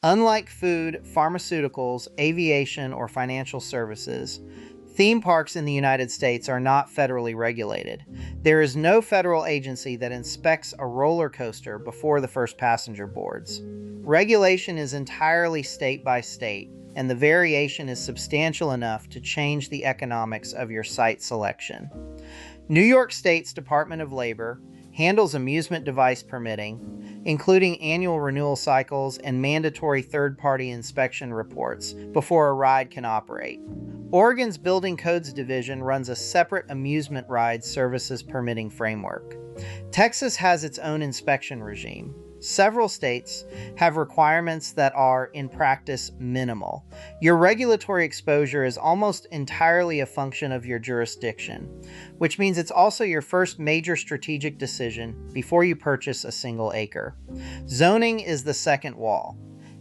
Unlike food, pharmaceuticals, aviation, or financial services, theme parks in the United States are not federally regulated. There is no federal agency that inspects a roller coaster before the first passenger boards. Regulation is entirely state by state, and the variation is substantial enough to change the economics of your site selection. New York State's Department of Labor handles amusement device permitting, including annual renewal cycles and mandatory third-party inspection reports before a ride can operate. Oregon's Building Codes Division runs a separate amusement ride services permitting framework. Texas has its own inspection regime. Several states have requirements that are, in practice, minimal. Your regulatory exposure is almost entirely a function of your jurisdiction, which means it's also your first major strategic decision before you purchase a single acre. Zoning is the second wall.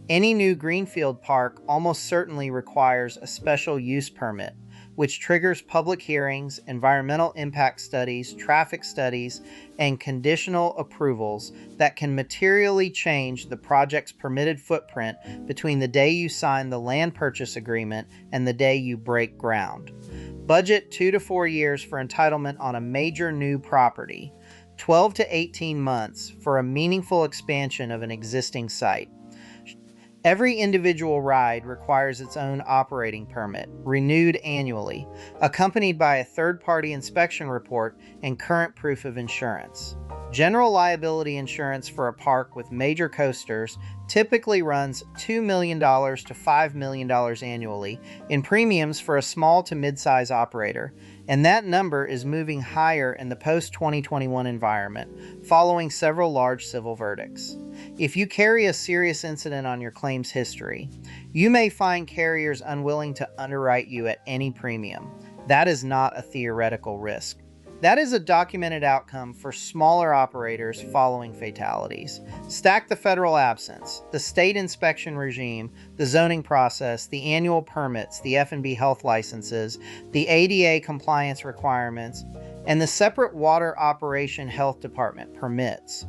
Any new greenfield park almost certainly requires a special use permit, which triggers public hearings, environmental impact studies, traffic studies, and conditional approvals that can materially change the project's permitted footprint between the day you sign the land purchase agreement and the day you break ground. Budget 2 to 4 years for entitlement on a major new property, 12 to 18 months for a meaningful expansion of an existing site. Every individual ride requires its own operating permit, renewed annually, accompanied by a third-party inspection report and current proof of insurance. General liability insurance for a park with major coasters typically runs $2 million to $5 million annually in premiums for a small to mid-size operator, and that number is moving higher in the post-2021 environment, following several large civil verdicts. If you carry a serious incident on your claims history, you may find carriers unwilling to underwrite you at any premium. That is not a theoretical risk. That is a documented outcome for smaller operators following fatalities. Stack the federal absence, the state inspection regime, the zoning process, the annual permits, the F&B health licenses, the ADA compliance requirements, and the separate water operation health department permits,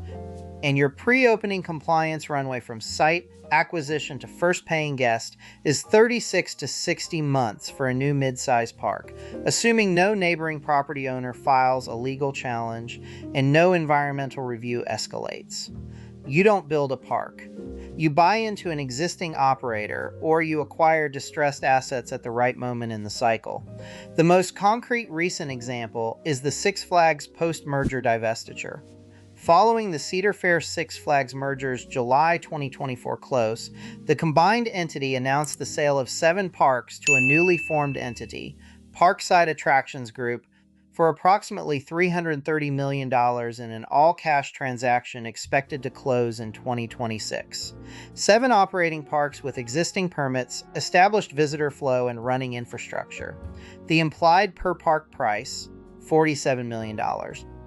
and your pre-opening compliance runway from site acquisition to first paying guest is 36 to 60 months for a new mid-size park, assuming no neighboring property owner files a legal challenge and no environmental review escalates. You don't build a park. You buy into an existing operator, or you acquire distressed assets at the right moment in the cycle. The most concrete recent example is the Six Flags post-merger divestiture. Following the Cedar Fair Six Flags merger's July 2024 close, the combined entity announced the sale of 7 parks to a newly formed entity, Parkside Attractions Group, for approximately $330 million in an all-cash transaction expected to close in 2026. 7 operating parks with existing permits, established visitor flow, and running infrastructure. The implied per-park price, $47 million.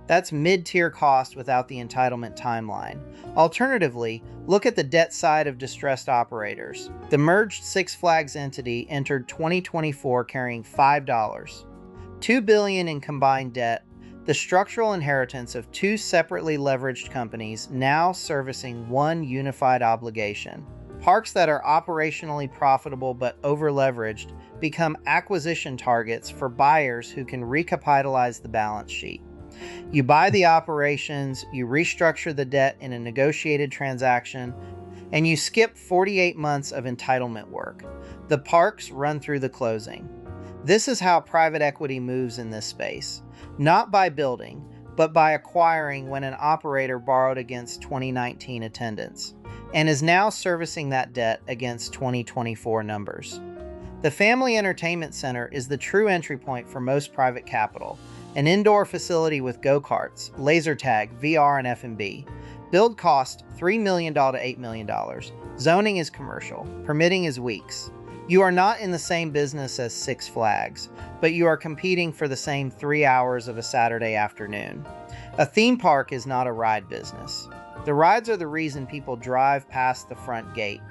That's mid-tier cost without the entitlement timeline. Alternatively, look at the debt side of distressed operators. The merged Six Flags entity entered 2024 carrying $2 billion in combined debt, the structural inheritance of 2 separately leveraged companies now servicing one unified obligation. Parks that are operationally profitable but over-leveraged become acquisition targets for buyers who can recapitalize the balance sheet. You buy the operations, you restructure the debt in a negotiated transaction, and you skip 48 months of entitlement work. The parks run through the closing. This is how private equity moves in this space, not by building, but by acquiring when an operator borrowed against 2019 attendance, and is now servicing that debt against 2024 numbers. The Family Entertainment Center is the true entry point for most private capital, an indoor facility with go-karts, laser tag, VR, and F&B. Build cost $3 million to $8 million. Zoning is commercial. Permitting is weeks. You are not in the same business as Six Flags, but you are competing for the same 3 hours of a Saturday afternoon. A theme park is not a ride business. The rides are the reason people drive past the front gate.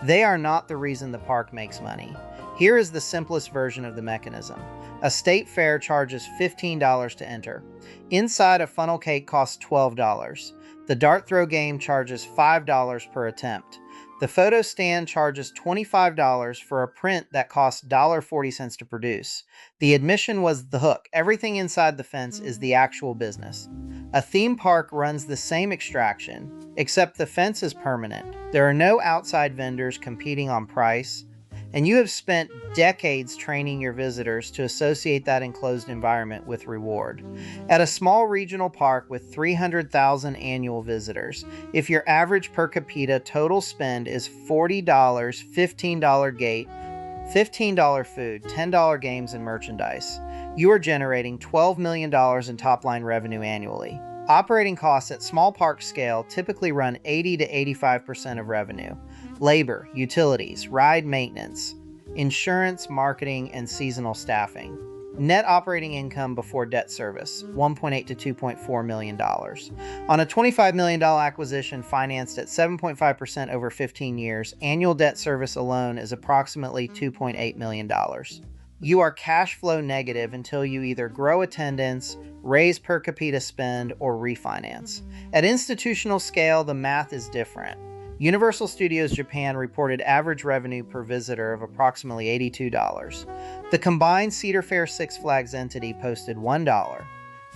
They are not the reason the park makes money. Here is the simplest version of the mechanism. A state fair charges $15 to enter. Inside, a funnel cake costs $12. The dart throw game charges $5 per attempt. The photo stand charges $25 for a print that costs $1.40 to produce. The admission was the hook. Everything inside the fence is the actual business. A theme park runs the same extraction, except the fence is permanent. There are no outside vendors competing on price, and you have spent decades training your visitors to associate that enclosed environment with reward. At a small regional park with 300,000 annual visitors, if your average per capita total spend is $40, $15 gate, $15 food, $10 games and merchandise, you are generating $12 million in top-line revenue annually. Operating costs at small park scale typically run 80 to 85% of revenue. Labor, utilities, ride maintenance, insurance, marketing, and seasonal staffing. Net operating income before debt service, $1.8 to $2.4 million. On a $25 million acquisition financed at 7.5% over 15 years, annual debt service alone is approximately $2.8 million. You are cash flow negative until you either grow attendance, raise per capita spend, or refinance. At institutional scale, the math is different. Universal Studios Japan reported average revenue per visitor of approximately $82. The combined Cedar Fair Six Flags entity posted $1.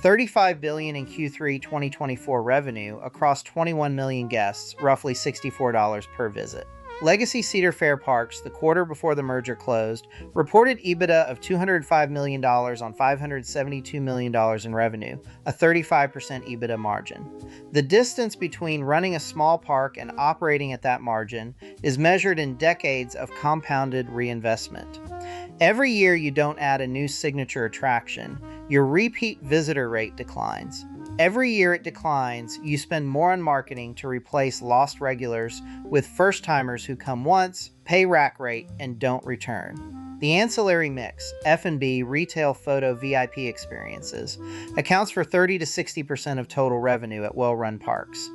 $35 billion in Q3 2024 revenue across 21 million guests, roughly $64 per visit. Legacy Cedar Fair Parks, the quarter before the merger closed, reported EBITDA of $205 million on $572 million in revenue, a 35% EBITDA margin. The distance between running a small park and operating at that margin is measured in decades of compounded reinvestment. Every year you don't add a new signature attraction, your repeat visitor rate declines. Every year it declines, you spend more on marketing to replace lost regulars with first-timers who come once, pay rack rate, and don't return. The ancillary mix, F&B, retail, photo, VIP experiences, accounts for 30 to 60% of total revenue at well-run parks.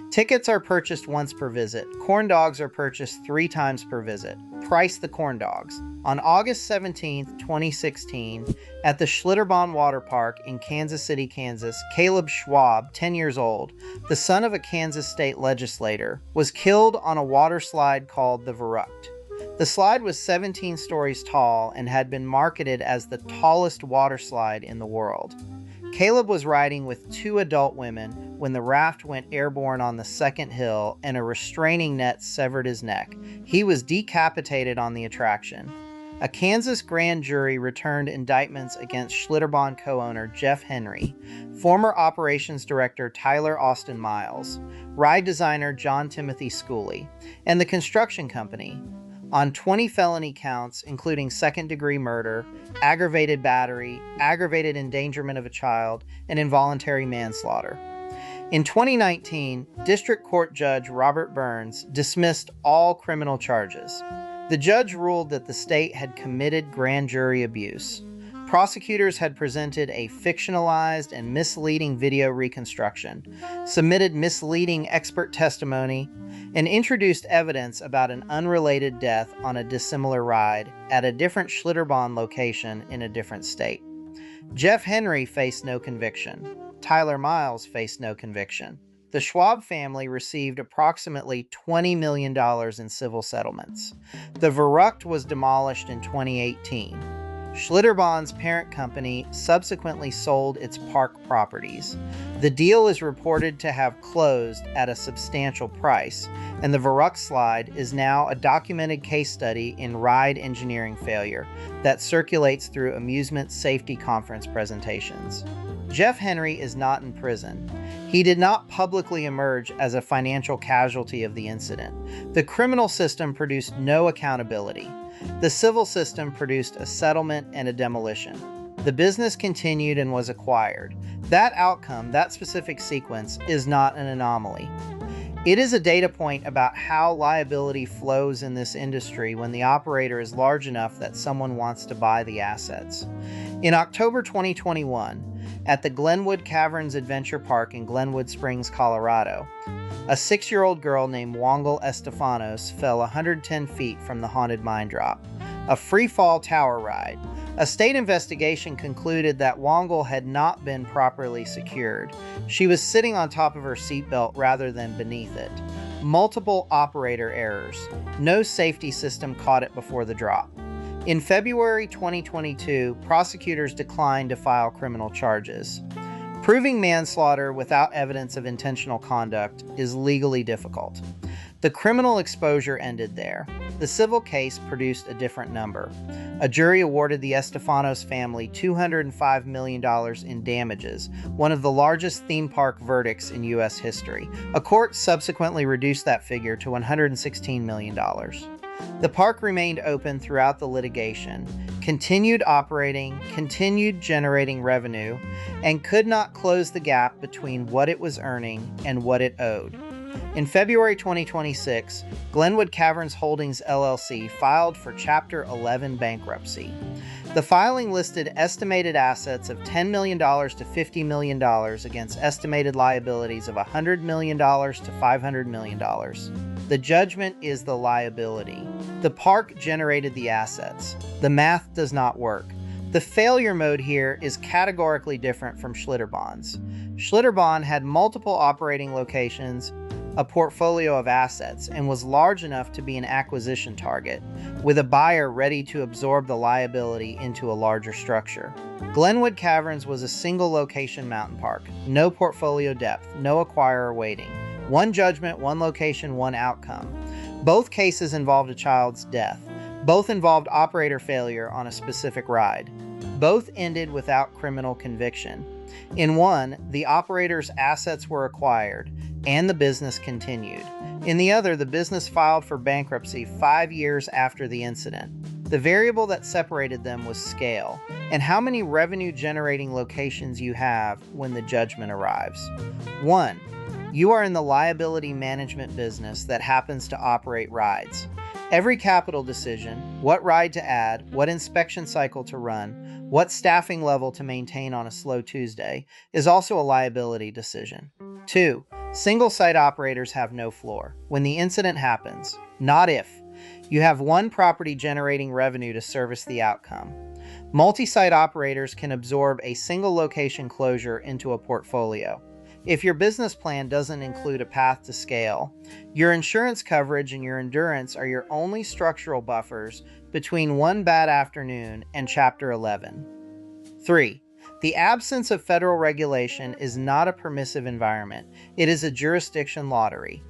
Tickets are purchased once per visit. Corn dogs are purchased 3 times per visit. Price the corn dogs. On August 17, 2016, at the Schlitterbahn Water Park in Kansas City, Kansas, Caleb Schwab, 10 years old, the son of a Kansas state legislator, was killed on a water slide called the Verrucht. The slide was 17 stories tall and had been marketed as the tallest water slide in the world. Caleb was riding with 2 adult women when the raft went airborne on the second hill and a restraining net severed his neck. He was decapitated on the attraction. A Kansas grand jury returned indictments against Schlitterbahn co-owner Jeff Henry, former operations director Tyler Austin Miles, ride designer John Timothy Schooley, and the construction company on 20 felony counts, including second-degree murder, aggravated battery, aggravated endangerment of a child, and involuntary manslaughter. In 2019, District Court Judge Robert Burns dismissed all criminal charges. The judge ruled that the state had committed grand jury abuse. Prosecutors had presented a fictionalized and misleading video reconstruction, submitted misleading expert testimony, and introduced evidence about an unrelated death on a dissimilar ride at a different Schlitterbahn location in a different state. Jeff Henry faced no conviction. Tyler Miles faced no conviction. The Schwab family received approximately $20 million in civil settlements. The Verrucht was demolished in 2018. Schlitterbahn's parent company subsequently sold its park properties. The deal is reported to have closed at a substantial price, and the Verrucht slide is now a documented case study in ride engineering failure that circulates through amusement safety conference presentations. Jeff Henry is not in prison. He did not publicly emerge as a financial casualty of the incident. The criminal system produced no accountability. The civil system produced a settlement and a demolition. The business continued and was acquired. That outcome, that specific sequence, is not an anomaly. It is a data point about how liability flows in this industry when the operator is large enough that someone wants to buy the assets. In October 2021, at the Glenwood Caverns Adventure Park in Glenwood Springs, Colorado, a 6-year-old girl named Wongle Estefanos fell 110 feet from the haunted mine drop, a free-fall tower ride. A state investigation concluded that Wongle had not been properly secured. She was sitting on top of her seatbelt rather than beneath it. multiple operator errors. No safety system caught it before the drop. In February 2022, prosecutors declined to file criminal charges. Proving manslaughter without evidence of intentional conduct is legally difficult. The criminal exposure ended there. The civil case produced a different number. A jury awarded the Estefanos family $205 million in damages, one of the largest theme park verdicts in U.S. history. A court subsequently reduced that figure to $116 million. The park remained open throughout the litigation, continued operating, continued generating revenue, and could not close the gap between what it was earning and what it owed. In February 2026, Glenwood Caverns Holdings LLC filed for Chapter 11 bankruptcy. The filing listed estimated assets of $10 million to $50 million against estimated liabilities of $100 million to $500 million. The judgment is the liability. The park generated the assets. The math does not work. The failure mode here is categorically different from Schlitterbahn's. Schlitterbahn had multiple operating locations, a portfolio of assets, and was large enough to be an acquisition target, with a buyer ready to absorb the liability into a larger structure. Glenwood Caverns was a single location mountain park, no portfolio depth, no acquirer waiting. One judgment, one location, one outcome. Both cases involved a child's death. Both involved operator failure on a specific ride. Both ended without criminal conviction. In one, the operator's assets were acquired, and the business continued. In the other, the business filed for bankruptcy 5 years after the incident. The variable that separated them was scale, and how many revenue-generating locations you have when the judgment arrives. 1. You are in the liability management business that happens to operate rides. Every capital decision, what ride to add, what inspection cycle to run, what staffing level to maintain on a slow Tuesday, is also a liability decision. 2. Single site operators have no floor. When the incident happens, not if, you have one property generating revenue to service the outcome. Multi-site operators can absorb a single location closure into a portfolio. If your business plan doesn't include a path to scale, your insurance coverage and your endurance are your only structural buffers between one bad afternoon and Chapter 11. 3. The absence of federal regulation is not a permissive environment. It is a jurisdiction lottery.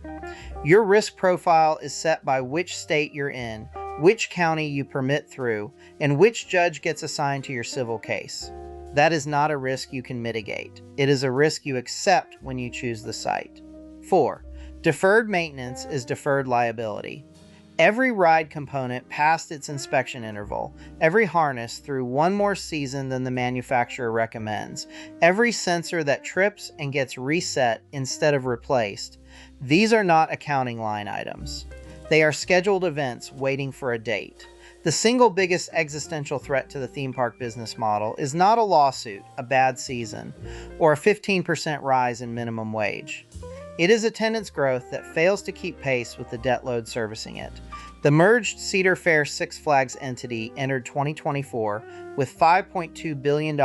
Your risk profile is set by which state you're in, which county you permit through, and which judge gets assigned to your civil case. That is not a risk you can mitigate. It is a risk you accept when you choose the site. 4. Deferred maintenance is deferred liability. Every ride component passed its inspection interval, every harness through one more season than the manufacturer recommends, every sensor that trips and gets reset instead of replaced. These are not accounting line items. They are scheduled events waiting for a date. The single biggest existential threat to the theme park business model is not a lawsuit, a bad season, or a 15% rise in minimum wage. It is attendance growth that fails to keep pace with the debt load servicing it. The merged Cedar Fair Six Flags entity entered 2024 with $5.2 billion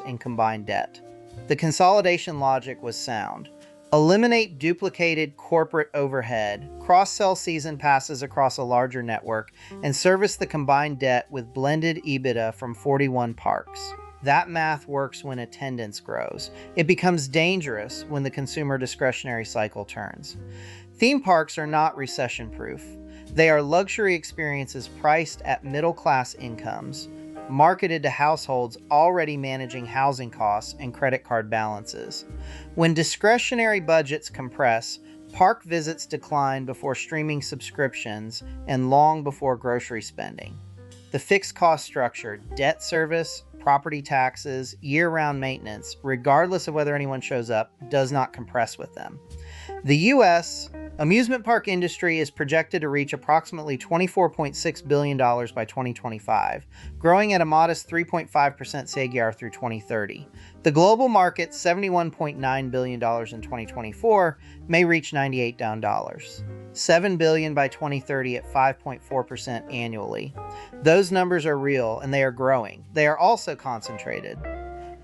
in combined debt. The consolidation logic was sound. Eliminate duplicated corporate overhead, cross-sell season passes across a larger network, and service the combined debt with blended EBITDA from 41 parks. That math works when attendance grows. It becomes dangerous when the consumer discretionary cycle turns. Theme parks are not recession-proof. They are luxury experiences priced at middle-class incomes, marketed to households already managing housing costs and credit card balances. When discretionary budgets compress, park visits decline before streaming subscriptions and long before grocery spending. The fixed cost structure, debt service, property taxes, year-round maintenance, regardless of whether anyone shows up, does not compress with them. The U.S. amusement park industry is projected to reach approximately $24.6 billion by 2025, growing at a modest 3.5% CAGR through 2030. The global market, $71.9 billion in 2024, may reach $98 billion. $7 billion by 2030 at 5.4% annually. Those numbers are real and they are growing. They are also concentrated.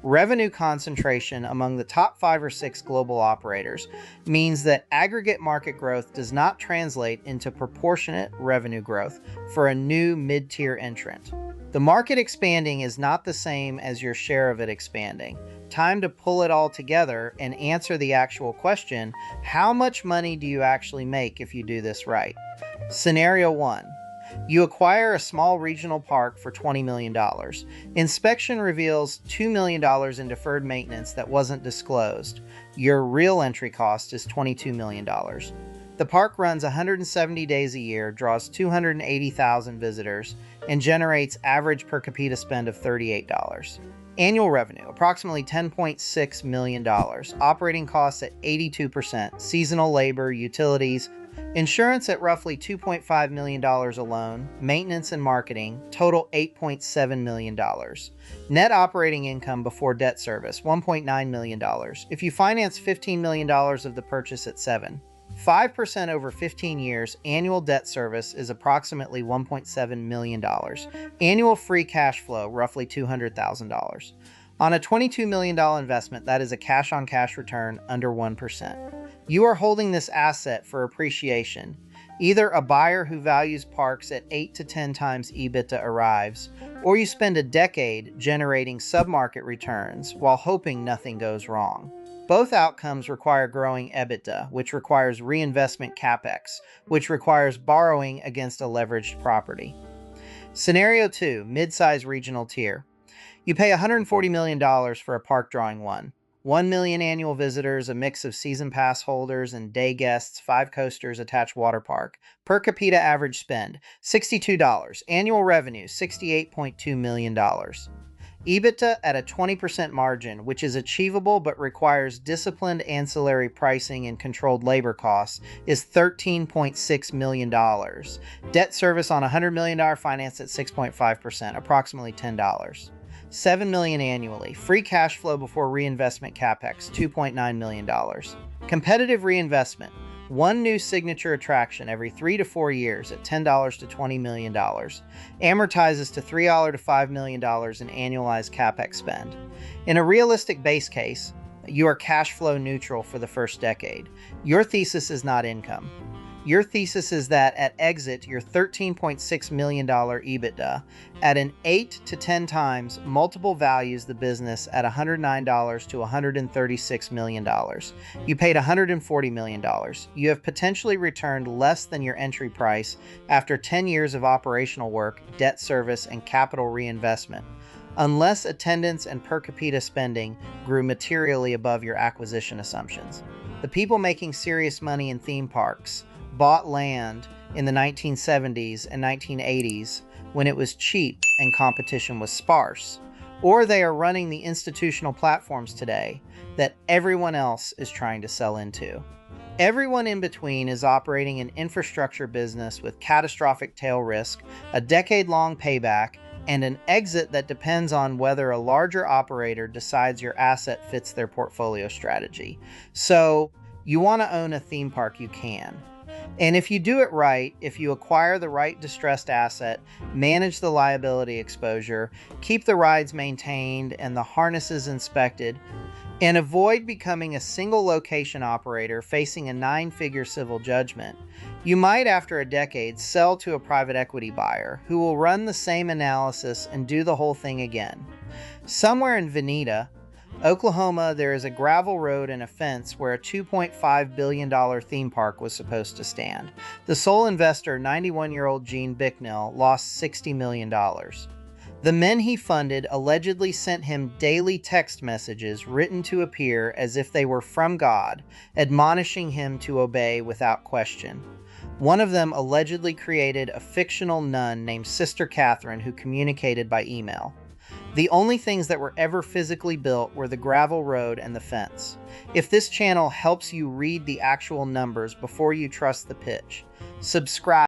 Revenue concentration among the top 5 or 6 global operators means that aggregate market growth does not translate into proportionate revenue growth for a new mid-tier entrant. The market expanding is not the same as your share of it expanding. Time to pull it all together and answer the actual question, how much money do you actually make if you do this right? Scenario 1. You acquire a small regional park for $20 million. Inspection reveals $2 million in deferred maintenance that wasn't disclosed. Your real entry cost is $22 million. The park runs 170 days a year, draws 280,000 visitors, and generates average per capita spend of $38. Annual revenue, approximately $10.6 million. Operating costs at 82%. Seasonal labor, utilities, insurance at roughly $2.5 million alone. Maintenance and marketing, total $8.7 million. Net operating income before debt service, $1.9 million. If you finance $15 million of the purchase at 5% over 15 years, annual debt service is approximately $1.7 million. Annual free cash flow, roughly $200,000. On a $22 million investment, that is a cash-on-cash return under 1%. You are holding this asset for appreciation. Either a buyer who values parks at 8 to 10 times EBITDA arrives, or you spend a decade generating sub-market returns while hoping nothing goes wrong. Both outcomes require growing EBITDA, which requires reinvestment CapEx, which requires borrowing against a leveraged property. Scenario 2, mid-size regional tier. You pay $140 million for a park drawing 1 million annual visitors, a mix of season pass holders and day guests, 5 coasters, attached water park. Per capita average spend, $62. Annual revenue, $68.2 million. EBITDA at a 20% margin, which is achievable but requires disciplined ancillary pricing and controlled labor costs, is $13.6 million. Debt service on $100 million finance at 6.5%, approximately $10. $7 million annually. Free cash flow before reinvestment CapEx, $2.9 million. Competitive reinvestment. 1 new signature attraction every 3 to 4 years at $10 to $20 million. Amortizes to $3 to $5 million in annualized CapEx spend. In a realistic base case, you are cash flow neutral for the first decade. Your thesis is not income. Your thesis is that at exit, your $13.6 million EBITDA at an 8 to 10 times multiple values the business at $109 to $136 million. You paid $140 million. You have potentially returned less than your entry price after 10 years of operational work, debt service, and capital reinvestment, unless attendance and per capita spending grew materially above your acquisition assumptions. The people making serious money in theme parks bought land in the 1970s and 1980s when it was cheap and competition was sparse, or they are running the institutional platforms today that everyone else is trying to sell into. Everyone in between is operating an infrastructure business with catastrophic tail risk, a decade-long payback, and an exit that depends on whether a larger operator decides your asset fits their portfolio strategy. So, you want to own a theme park, you can. And if you do it right, if you acquire the right distressed asset, manage the liability exposure, keep the rides maintained and the harnesses inspected, and avoid becoming a single location operator facing a 9-figure civil judgment, you might, after a decade, sell to a private equity buyer who will run the same analysis and do the whole thing again. Somewhere in Veneta, Oklahoma, there is a gravel road and a fence where a $2.5 billion theme park was supposed to stand. The sole investor, 91-year-old Gene Bicknell, lost $60 million. The men he funded allegedly sent him daily text messages written to appear as if they were from God, admonishing him to obey without question. One of them allegedly created a fictional nun named Sister Catherine who communicated by email. The only things that were ever physically built were the gravel road and the fence. If this channel helps you read the actual numbers before you trust the pitch, subscribe.